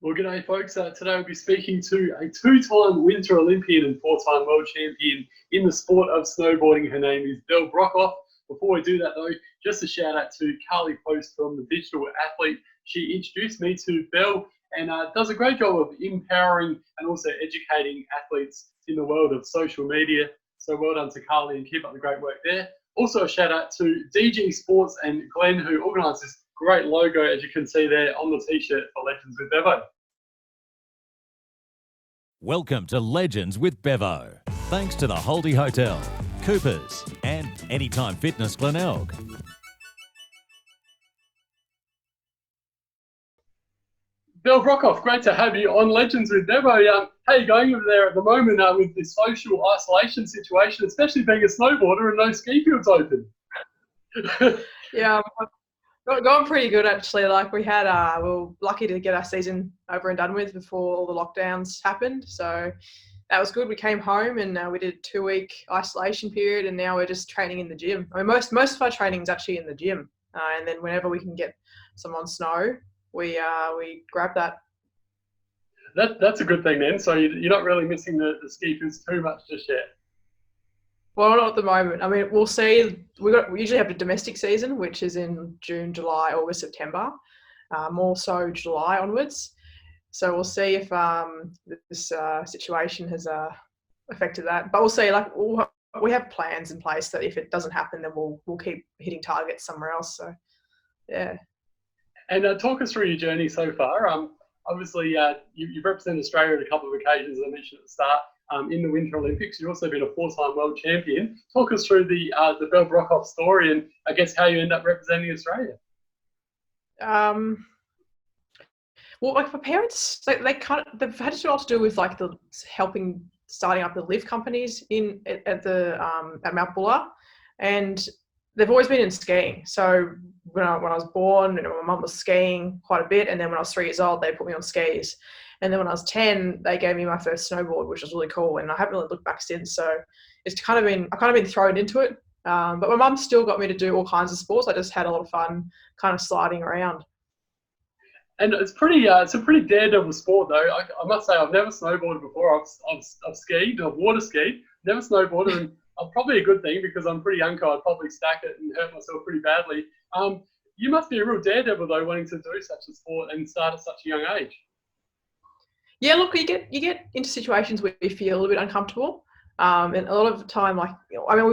Well, g'day, folks. Today we'll be speaking to a two-time Winter Olympian and four-time world champion in the sport of snowboarding. Her name is Belle Brockhoff. Before we do that, though, just a shout-out to Carly Post from the Digital Athlete. She introduced me to Belle and does a great job of empowering and also educating athletes in the world of social media. So well done to Carly and keep up the great work there. Also a shout-out to DG Sports and Glenn, who organised this great logo, as you can see there on the t-shirt for Legends with Bevo. Welcome to Legends with Bevo. Thanks to the Holdy Hotel, Coopers and Anytime Fitness Glenelg. Belle Brockhoff, great to have you on Legends with Bevo. How are you going over there at the moment with this social isolation situation, especially being a snowboarder and no ski fields open? Yeah, going pretty good actually. Like we were lucky to get our season over and done with before all the lockdowns happened. So that was good. We came home and we did a 2-week isolation period, and now we're just training in the gym. I mean, most of our training is actually in the gym, and then whenever we can get some on snow, we grab that. That's a good thing then. So you're not really missing the ski fields too much just yet. Well, not at the moment. I mean, we'll see. We usually have a domestic season, which is in June, July, August, September, more so July onwards. So we'll see if this situation has affected that. But we'll see. Like we have plans in place that if it doesn't happen, then we'll keep hitting targets somewhere else. So yeah. And talk us through your journey so far. Obviously, you've represented Australia on a couple of occasions, as I mentioned at the start. In the Winter Olympics, you've also been a 4-time world champion. Talk us through the Belle Brockhoff story and I guess how you end up representing Australia. Well, like my parents, they've had to do a lot to do with like starting up the lift companies at Mount Buller, and they've always been in skiing. So when I was born, my mum was skiing quite a bit, and then when I was 3 years old, they put me on skis. And then when I was 10, they gave me my first snowboard, which was really cool. And I haven't really looked back since. So I've kind of been thrown into it. But my mum still got me to do all kinds of sports. I just had a lot of fun kind of sliding around. And it's a pretty daredevil sport though. I must say I've never snowboarded before. I've skied, I've water skied, never snowboarded, and probably a good thing because I'm pretty young. I'd probably stack it and hurt myself pretty badly. You must be a real daredevil though, wanting to do such a sport and start at such a young age. Yeah, look, you get into situations where you feel a little bit uncomfortable, and a lot of the time, I've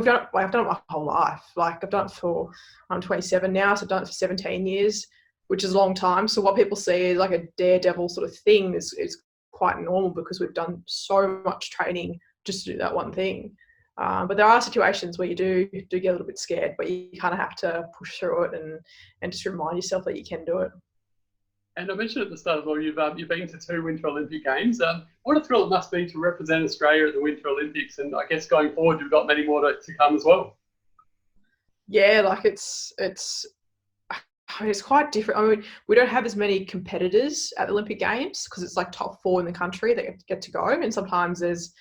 done it my whole life. Like I've done it I'm 27 now, so I've done it for 17 years, which is a long time. So what people see is like a daredevil sort of thing is quite normal because we've done so much training just to do that one thing. But there are situations where you do get a little bit scared, but you kind of have to push through it and just remind yourself that you can do it. And I mentioned at the start as well, you've been to 2 Winter Olympic Games. What a thrill it must be to represent Australia at the Winter Olympics, and I guess going forward you've got many more to come as well. Yeah, like it's quite different. I mean, we don't have as many competitors at the Olympic Games because it's like top 4 in the country that get to go, and sometimes there's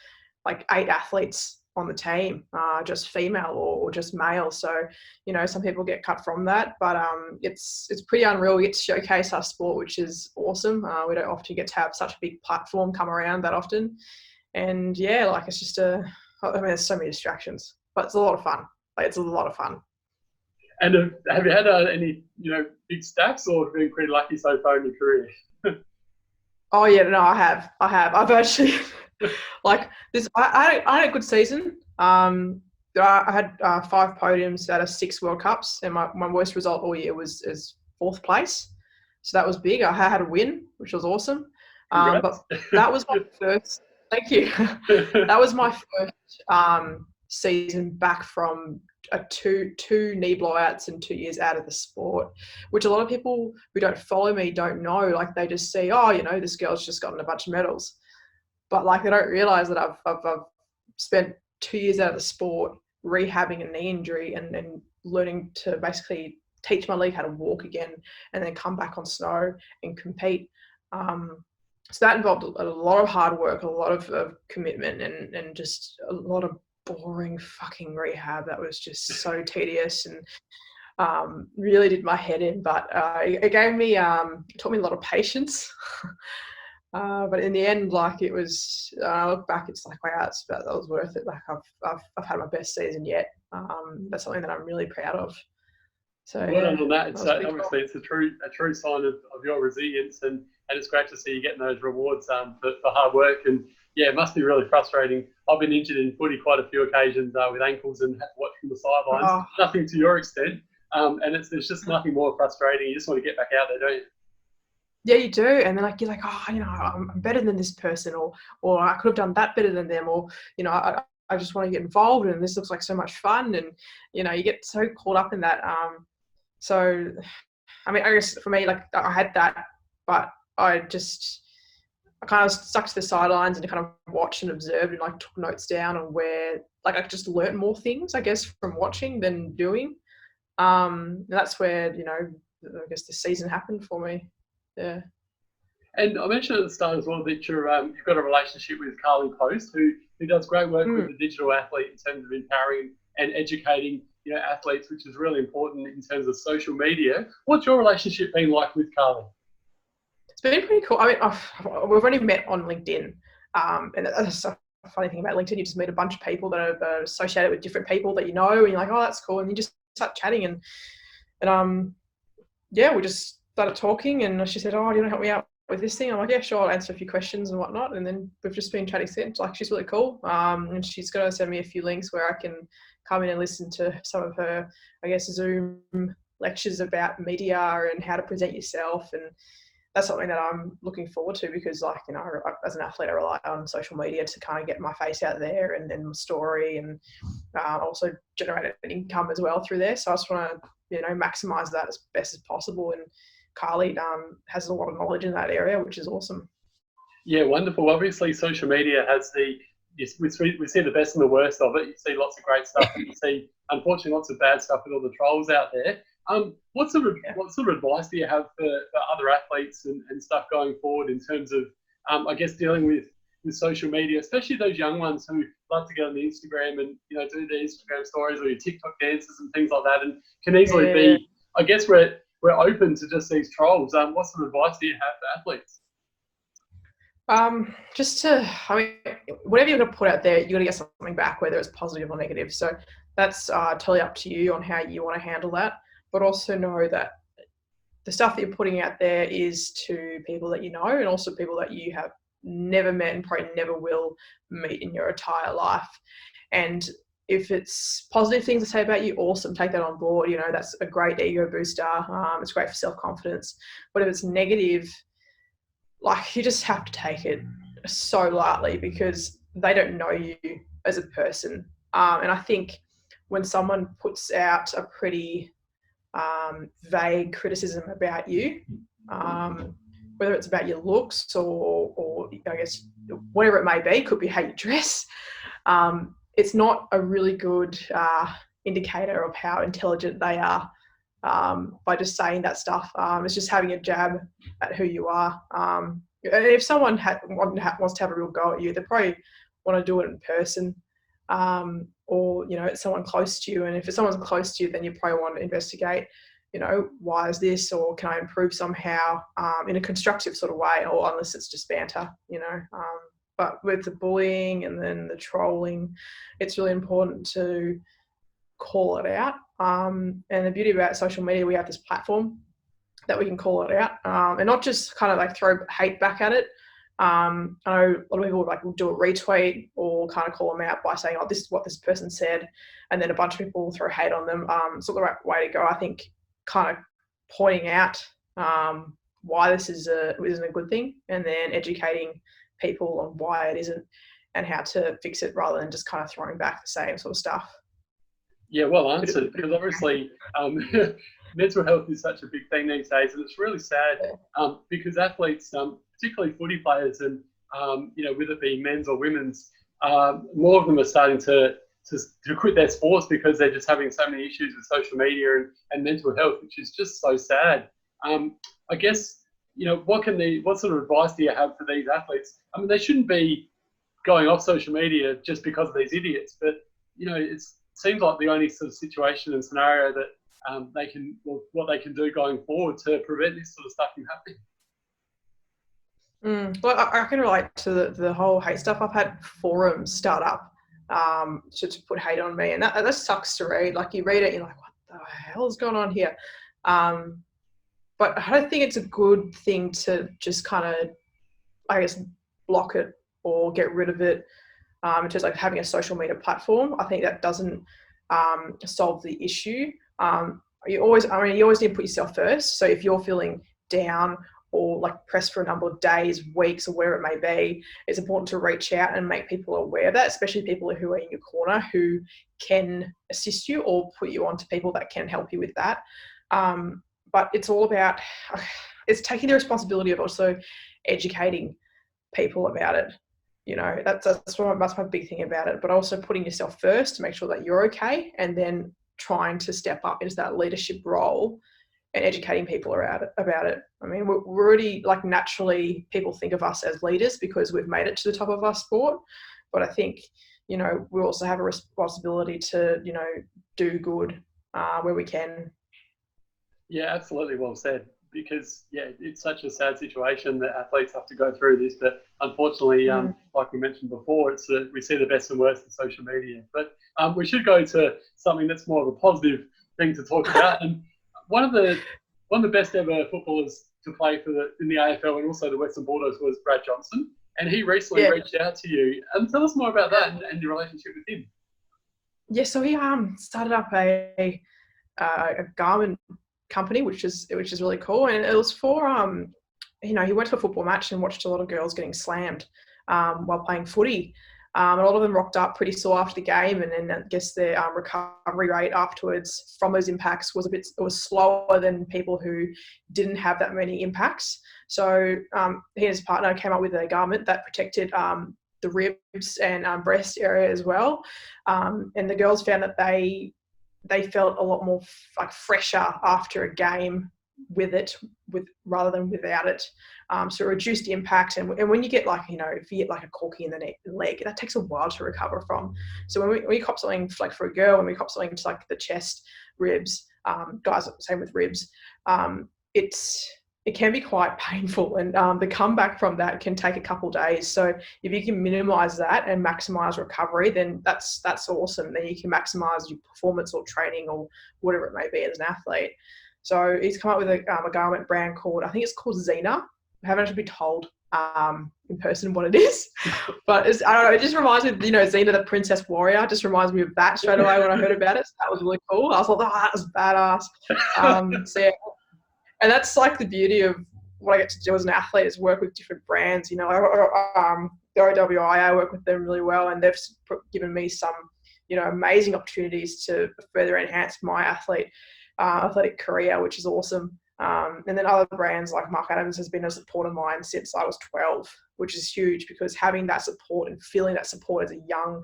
like 8 athletes on the team, just female or just male. So, some people get cut from that, but it's pretty unreal. We get to showcase our sport, which is awesome. We don't often get to have such a big platform come around that often. And yeah, like it's just there's so many distractions, but it's a lot of fun. Like it's a lot of fun. And have you had any, big stacks, or been pretty lucky so far in your career? Oh yeah, no, I have. I've actually like this. I had a good season. I had 5 podiums out of 6 World Cups, and my worst result all year was 4th place. So that was big. I had a win, which was awesome. But that was my first. Thank you. That was my first season back from two knee blowouts and 2 years out of the sport, which a lot of people who don't follow me don't know. Like they just see, this girl's just gotten a bunch of medals, but like they don't realize that I've spent 2 years out of the sport rehabbing a knee injury and learning to basically teach my leg how to walk again and then come back on snow and compete. So that involved a lot of hard work, a lot of commitment, and just a lot of boring fucking rehab that was just so tedious and really did my head in. But it taught me a lot of patience But in the end, like it was, I look back, it's like, wow, that was worth it. Like I've had my best season yet. That's something that I'm really proud of. So Well yeah, done on that. that It's was pretty obviously it's a true sign of your resilience, and it's great to see you getting those rewards for hard work. And yeah, it must be really frustrating. I've been injured in footy quite a few occasions with ankles and had to watch from the sidelines. cool. Nothing to your extent, and there's just nothing more frustrating. You just want to get back out there, don't you? Yeah, you do, and then like you're like, oh, I'm better than this person, or I could have done that better than them, or I just want to get involved, and this looks like so much fun, and you get so caught up in that. So, I mean, I guess for me, like I had that, but I kind of stuck to the sidelines and kind of watched and observed and like took notes down on where, like I just learned more things, I guess, from watching than doing. And that's where I guess the season happened for me. Yeah. And I mentioned at the start as well that you've got a relationship with Carly Post, who does great work with the digital athlete in terms of empowering and educating athletes, which is really important in terms of social media. What's your relationship been like with Carly? It's been pretty cool. I mean, we've only met on LinkedIn, and that's a funny thing about LinkedIn. You just meet a bunch of people that are associated with different people that you know, and you're like, oh, that's cool, and you just start chatting, and yeah, we just started talking, and she said, oh, do you want to help me out with this thing? I'm like, yeah, sure, I'll answer a few questions and whatnot, and then we've just been chatting since. Like, she's really cool, and she's going to send me a few links where I can come in and listen to some of her, I guess, Zoom lectures about media and how to present yourself, and that's something that I'm looking forward to because, like, as an athlete, I rely on social media to kind of get my face out there and my story, and also generate an income as well through there. So I just want to, maximize that as best as possible. And Carly has a lot of knowledge in that area, which is awesome. Yeah, wonderful. Obviously, social media has we see the best and the worst of it. You see lots of great stuff, and you see, unfortunately, lots of bad stuff with all the trolls out there. What sort of advice do you have for other athletes and stuff going forward in terms of, I guess, dealing with social media, especially those young ones who love to get on the Instagram and do their Instagram stories or your TikTok dances and things like that, and can easily be, I guess, we're open to just these trolls. What sort of advice do you have for athletes? Whatever you're going to put out there, you're going to get something back, whether it's positive or negative. So that's totally up to you on how you want to handle that. But also know that the stuff that you're putting out there is to people that you know, and also people that you have never met and probably never will meet in your entire life. And if it's positive things to say about you, awesome, take that on board. That's a great ego booster. It's great for self-confidence. But if it's negative, like, you just have to take it so lightly because they don't know you as a person. And I think when someone puts out a pretty vague criticism about you, whether it's about your looks or I guess whatever it may be, could be how you dress, it's not a really good indicator of how intelligent they are by just saying that stuff. It's just having a jab at who you are. And if someone wants to have a real go at you, they probably want to do it in person, or it's someone close to you. And if it's someone close to you, then you probably want to investigate, why is this, or can I improve somehow, in a constructive sort of way, or unless it's just banter, But with the bullying and then the trolling, it's really important to call it out. And the beauty about social media, we have this platform that we can call it out, and not just kind of like throw hate back at it. I know a lot of people will do a retweet or kind of call them out by saying, oh, this is what this person said, and then a bunch of people will throw hate on them. It's not the right way to go. I think kind of pointing out why this isn't a good thing, and then educating people on why it isn't and how to fix it, rather than just kind of throwing back the same sort of stuff. Yeah, well answered, because obviously mental health is such a big thing these days, and it's really sad because athletes, particularly footy players, and with it being men's or women's, more of them are starting to quit their sports because they're just having so many issues with social media and mental health, which is just so sad. I guess, what sort of advice do you have for these athletes? I mean, they shouldn't be going off social media just because of these idiots, but it seems like the only sort of situation and scenario that what they can do going forward to prevent this sort of stuff from happening. Well, I can relate to the whole hate stuff. I've had forums start up to put hate on me, and that sucks to read. Like, you read it, you're like, what the hell is going on here? But I don't think it's a good thing to just kind of, I guess, block it or get rid of it. In terms of like having a social media platform, I think that doesn't solve the issue. You always need to put yourself first. So if you're feeling down or like pressed for a number of days, weeks, or where it may be, it's important to reach out and make people aware of that, especially people who are in your corner who can assist you or put you on to people that can help you with that. But it's all about, it's taking the responsibility of also educating people about it. You know, that's my big thing about it, but also putting yourself first to make sure that you're okay, and then trying to step up into that leadership role and educating people about it. I mean, we're already, like, naturally people think of us as leaders because we've made it to the top of our sport. But I think, you know, we also have a responsibility to, you know, do good where we can. Yeah, absolutely, well said. Because it's such a sad situation that athletes have to go through this. But unfortunately, like we mentioned before, we see the best and worst in social media. But we should go to something that's more of a positive thing to talk about. And one of the best ever footballers to play in the AFL and also the Western Bulldogs was Brad Johnson, and he recently reached out to you. Tell us more about that and your relationship with him. Yeah, so he started up a garment company, which is really cool, and it was for you know, he went to a football match and watched a lot of girls getting slammed while playing footy. A lot of them rocked up pretty sore after the game, and then I guess their recovery rate afterwards from those impacts was slower than people who didn't have that many impacts. So he and his partner came up with a garment that protected the ribs and breast area as well, and the girls found that they felt a lot more like fresher after a game rather than without it. So it reduced the impact. And when you get, like, you know, if you get like a corky in the leg, that takes a while to recover from. So when we cop something like for a girl, when we cop something to like the chest, ribs, guys, same with ribs, it can be quite painful, and the comeback from that can take a couple of days. So if you can minimize that and maximize recovery, then that's awesome. Then you can maximize your performance or training or whatever it may be as an athlete. So he's come up with a garment brand called, I think it's called Xena. I haven't actually been told in person what it is, but I don't know, it just reminds me of, you know, Xena the Princess Warrior. It just reminds me of that straight away when I heard about it. So that was really cool. I was like, oh, that was badass. So yeah. And that's like the beauty of what I get to do as an athlete, is work with different brands. You know, the OWI, I work with them really well, and they've given me some, you know, amazing opportunities to further enhance my athletic career, which is awesome. And then other brands like Mark Adams has been a support of mine since I was 12, which is huge, because having that support and feeling that support as a young,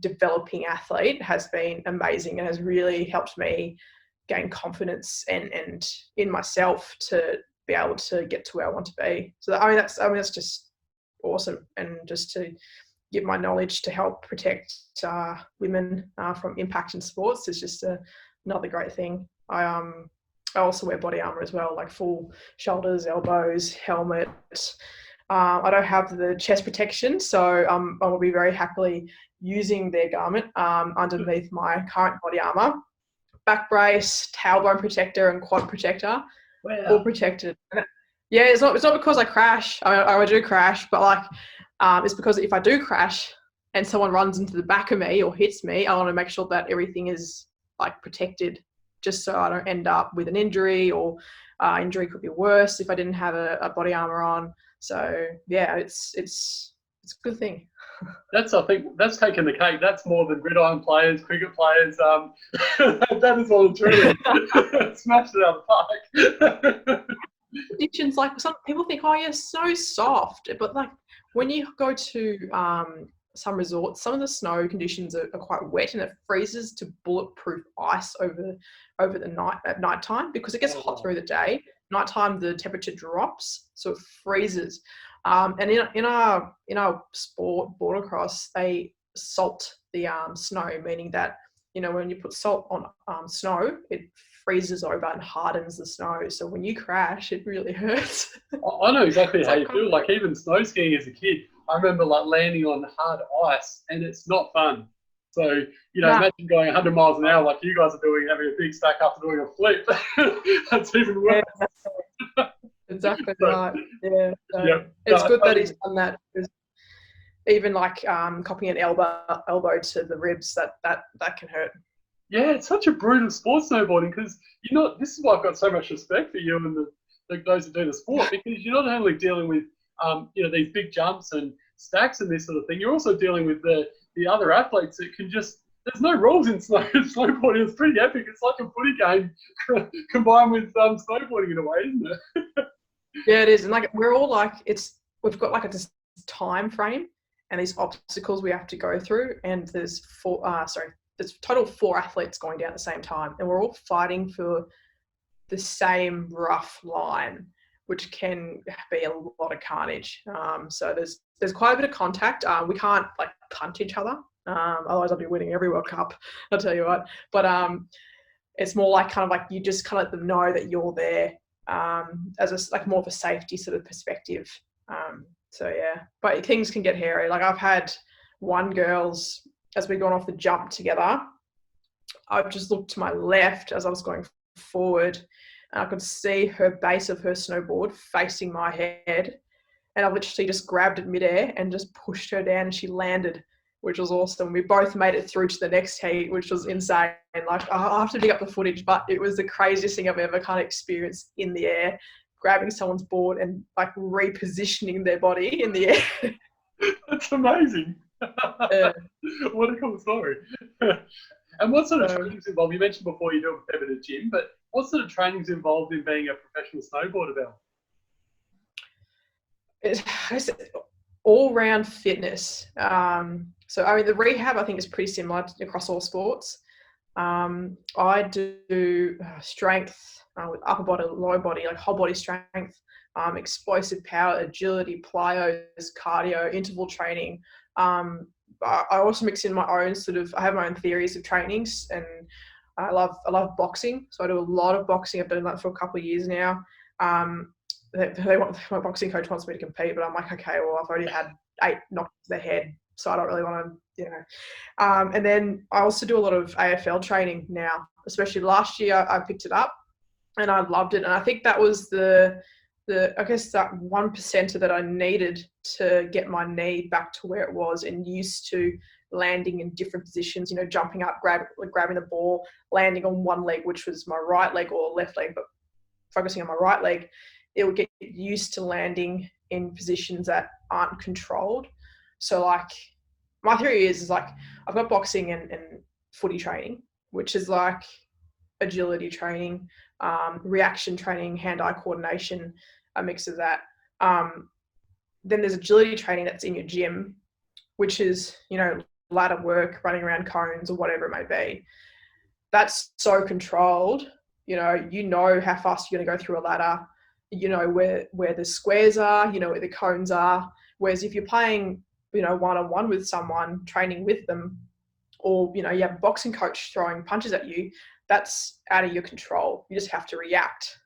developing athlete has been amazing, and has really helped me gain confidence and in myself to be able to get to where I want to be. So that's just awesome, and just to give my knowledge to help protect women from impact in sports is just another great thing. I also wear body armor as well, like full shoulders, elbows, helmet. I don't have the chest protection, so I will be very happily using their garment underneath my current body armor. Back brace, tailbone protector, and quad protector, all protected. Yeah, it's not because I crash. I do crash, but like it's because if I do crash and someone runs into the back of me or hits me, I want to make sure that everything is like protected, just so I don't end up with an injury, or injury could be worse if I didn't have a body armor on. So yeah, it's a good thing. I think that's taking the cake. That's more than gridiron players, cricket players. That is all true. Smashed it out of the park. Conditions, like, some people think, oh, you're so soft, but like when you go to some resorts, some of the snow conditions are quite wet, and it freezes to bulletproof ice over the night at nighttime, because it gets hot through the day. Nighttime the temperature drops, so it freezes. And in our sport, bordercross, they salt the snow, meaning that, you know, when you put salt on snow, it freezes over and hardens the snow. So when you crash, it really hurts. I know exactly It's how like, you feel. Like even snow skiing as a kid, I remember like landing on hard ice, and it's not fun. So nah, imagine going 100 miles an hour like you guys are doing, having a big stack after doing a flip. That's even worse. yeah, exactly So, right. Yeah, so yeah, it's no, good that he's done that. Because even like copying an elbow to the ribs, that can hurt. yeah, it's such a brutal sport, snowboarding, because this is why I've got so much respect for you and those that do the sport, because you're not only dealing with these big jumps and stacks and this sort of thing, you're also dealing with the other athletes that can just, there's no rules in snowboarding. It's pretty epic. It's like a footy game combined with snowboarding in a way, isn't it? Yeah, it is. And like we're all like, we've got like a time frame and these obstacles we have to go through, and there's there's total 4 athletes going down at the same time, and we're all fighting for the same rough line, which can be a lot of carnage. So there's quite a bit of contact. We can't like punch each other, otherwise I'll be winning every World Cup, I'll tell you what. But it's more like kind of like you just kind of let them know that you're there, as like more of a safety sort of perspective. So yeah, but things can get hairy. Like I've had one girl's, as we've gone off the jump together, I've just looked to my left as I was going forward, and I could see her base of her snowboard facing my head, and I literally just grabbed it midair and just pushed her down, and she landed, which was awesome. We both made it through to the next heat, which was insane. Like I'll have to dig up the footage, but it was the craziest thing I've ever kind of experienced in the air, grabbing someone's board and like repositioning their body in the air. That's amazing. What a cool story. And what sort of training's involved? You mentioned before you do a fair bit of gym, but what sort of training's involved in being a professional snowboarder, Belle? It's all-round fitness. So I mean, the rehab I think is pretty similar across all sports. I do strength with upper body, lower body, like whole body strength, explosive power, agility, plyos, cardio, interval training. I also mix in my own I have my own theories of trainings, and I love boxing. So I do a lot of boxing. I've done that for a couple of years now. My boxing coach wants me to compete, but I'm like, okay, well, I've already had 8 knocks to the head, so I don't really want to, and then I also do a lot of AFL training now, especially last year I picked it up and I loved it. And I think that was I guess that 1% that I needed to get my knee back to where it was and used to landing in different positions, jumping up, grabbing the ball, landing on one leg, which was my right leg or left leg, but focusing on my right leg, it would get used to landing in positions that aren't controlled. So like my theory is like I've got boxing and footy training, which is like agility training, reaction training, hand-eye coordination, a mix of that. Then there's agility training that's in your gym, which is, ladder work, running around cones or whatever it may be. That's so controlled. You know how fast you're going to go through a ladder. You know where the squares are, where the cones are. Whereas if you're playing, one-on-one with someone, training with them, or, you have a boxing coach throwing punches at you, that's out of your control. You just have to react,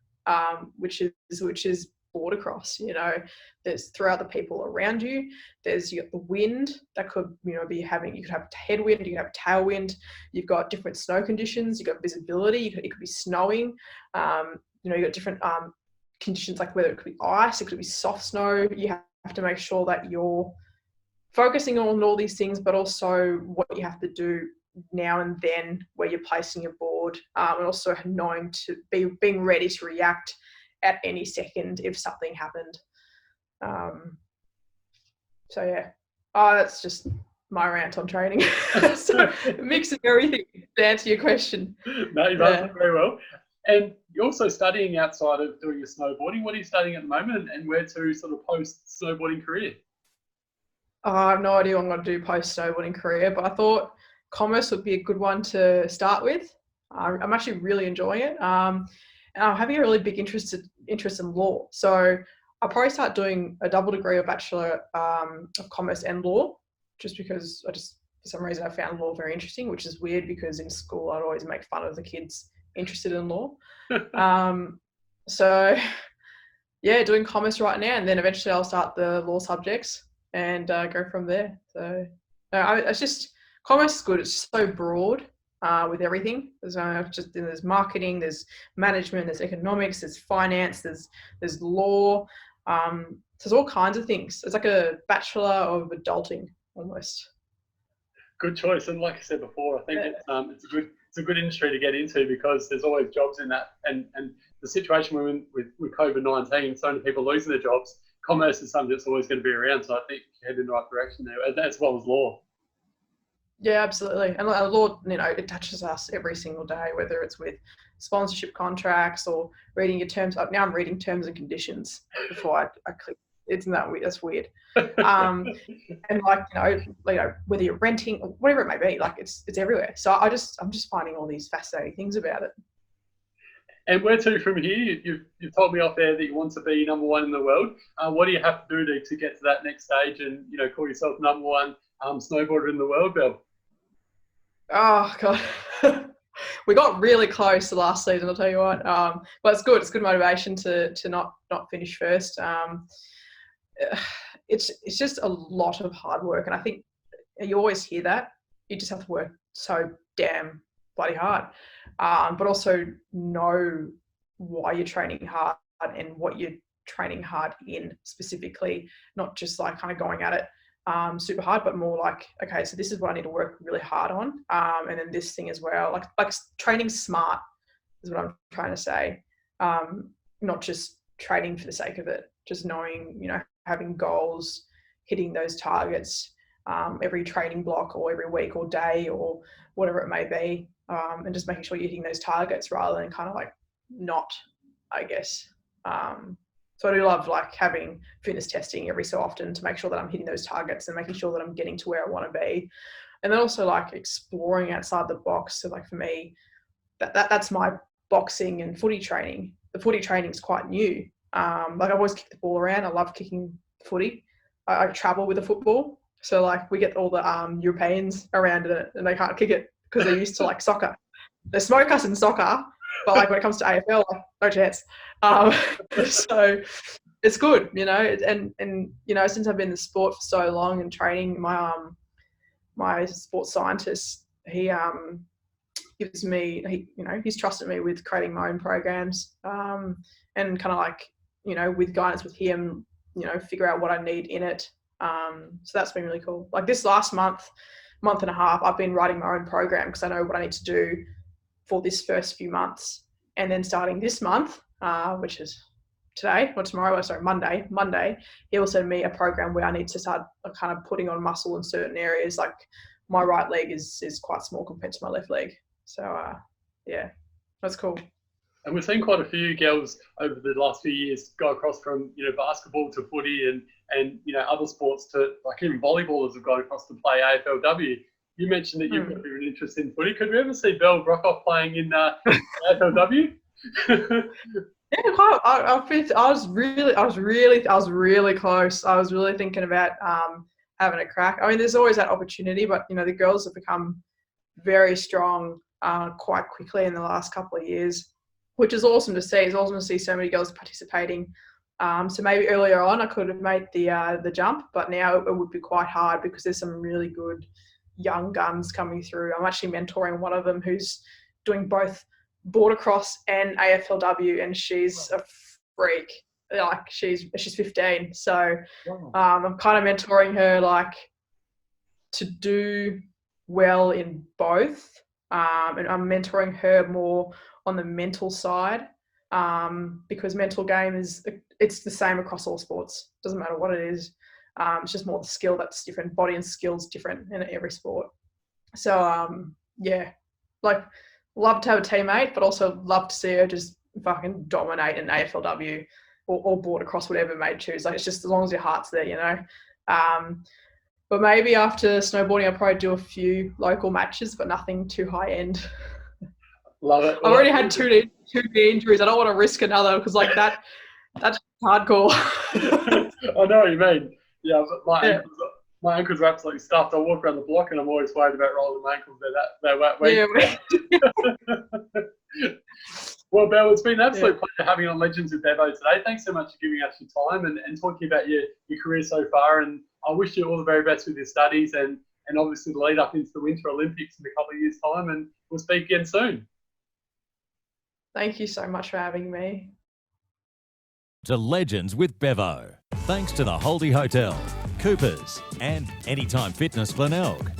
which is border cross. There's throughout the people around you. You got the wind that could, you could have headwind, you could have tailwind. You've got different snow conditions. You've got visibility. It could be snowing. You got different conditions, like whether it could be ice, it could be soft snow. You have to make sure that you're focusing on all these things, but also what you have to do now and then where you're placing your board, and also knowing to being ready to react at any second if something happened. So yeah, that's just my rant on training. So mixing everything to answer your question. No, you've answered very well. And you're also studying outside of doing your snowboarding. What are you studying at the moment, and where to sort of post-snowboarding career? I have no idea what I'm going to do post-snowboarding career, but I thought commerce would be a good one to start with. I'm actually really enjoying it. And I'm having a really big interest in law. So I'll probably start doing a double degree or bachelor of commerce and law, just because for some reason I found law very interesting, which is weird because in school I'd always make fun of the kids interested in law. So yeah, doing commerce right now, and then eventually I'll start the law subjects and go from there. So it's just, commerce is good. It's so broad with everything. There's marketing, there's management, there's economics, there's finance, there's law. There's all kinds of things. It's like a bachelor of adulting almost. Good choice, and like I said before, I think it's a good industry to get into because there's always jobs in that, and the situation we're in with COVID-19, so many people losing their jobs. Commerce is something that's always going to be around, so I think you head in the right direction there, as well as law. Yeah, absolutely. And law, it touches us every single day, whether it's with sponsorship contracts or reading your terms. Now I'm reading terms and conditions before I click. Isn't that weird? That's weird. And whether you're renting or whatever it may be, like it's everywhere. So I'm just finding all these fascinating things about it. And where to from here? You've told me off there that you want to be number one in the world. What do you have to do to get to that next stage and call yourself number one snowboarder in the world, Belle? Oh God, we got really close the last season. I'll tell you what. But it's good. It's good motivation to not finish first. It's just a lot of hard work, and I think you always hear that. You just have to work so damn bloody hard, but also know why you're training hard and what you're training hard in specifically, not just like kind of going at it super hard, but more like, okay, so this is what I need to work really hard on, and then this thing as well, like training smart is what I'm trying to say, not just training for the sake of it, just knowing, having goals, hitting those targets every training block or every week or day or whatever it may be, and just making sure you're hitting those targets rather than kind of like not, I guess. So I do love like having fitness testing every so often to make sure that I'm hitting those targets and making sure that I'm getting to where I want to be. And then also like exploring outside the box. So like for me, that's my boxing and footy training. The footy training is quite new. Like I've always kicked the ball around. I love kicking footy. I travel with a football. So like we get all the Europeans around it and they can't kick it because they're used to like soccer. They smoke us in soccer, but like when it comes to AFL, like, no chance. So it's good, and since I've been in the sport for so long and training, my sports scientist, he gives me, he's trusted me with creating my own programs, and kind of like, with guidance with him, figure out what I need in it. So that's been really cool. Like this last month and a half, I've been writing my own program because I know what I need to do for this first few months. And then starting this month, which is today or tomorrow, Monday, he will send me a program where I need to start kind of putting on muscle in certain areas. Like my right leg is quite small compared to my left leg. So yeah, that's cool. And we've seen quite a few girls over the last few years go across from basketball to footy and other sports to like even volleyballers have gone across to play AFLW. You mentioned that you've got a bit of an interest in footy. Could we ever see Belle Brockhoff playing in AFLW? Yeah, I was really close. I was really thinking about having a crack. I mean, there's always that opportunity, but the girls have become very strong quite quickly in the last couple of years, which is awesome to see. It's awesome to see so many girls participating. So maybe earlier on I could have made the jump, but now it would be quite hard because there's some really good young guns coming through. I'm actually mentoring one of them who's doing both border cross and AFLW, and she's a freak. Like she's 15, so I'm kind of mentoring her like to do well in both, and I'm mentoring her more on the mental side, because mental game it's the same across all sports. Doesn't matter what it is. It's just more the skill that's different. Body and skill's different in every sport. So yeah, like love to have a teammate, but also love to see her just fucking dominate in AFLW or border cross, whatever it may choose. Like it's just as long as your heart's there, But maybe after snowboarding, I'll probably do a few local matches, but nothing too high end. Love it. I've already had two knee injuries. I don't want to risk another because like that's hardcore. I know what you mean. Yeah, but my ankles are absolutely stuffed. I walk around the block and I'm always worried about rolling my ankles. They're that way. Yeah. Well, Belle, it's been an absolute pleasure having you on Legends with Bevo today. Thanks so much for giving us your time and talking about your career so far. And I wish you all the very best with your studies and obviously the lead up into the Winter Olympics in a couple of years' time. And we'll speak again soon. Thank you so much for having me. To Legends with Bevo. Thanks to the Holdie Hotel, Coopers, and Anytime Fitness Glenelg.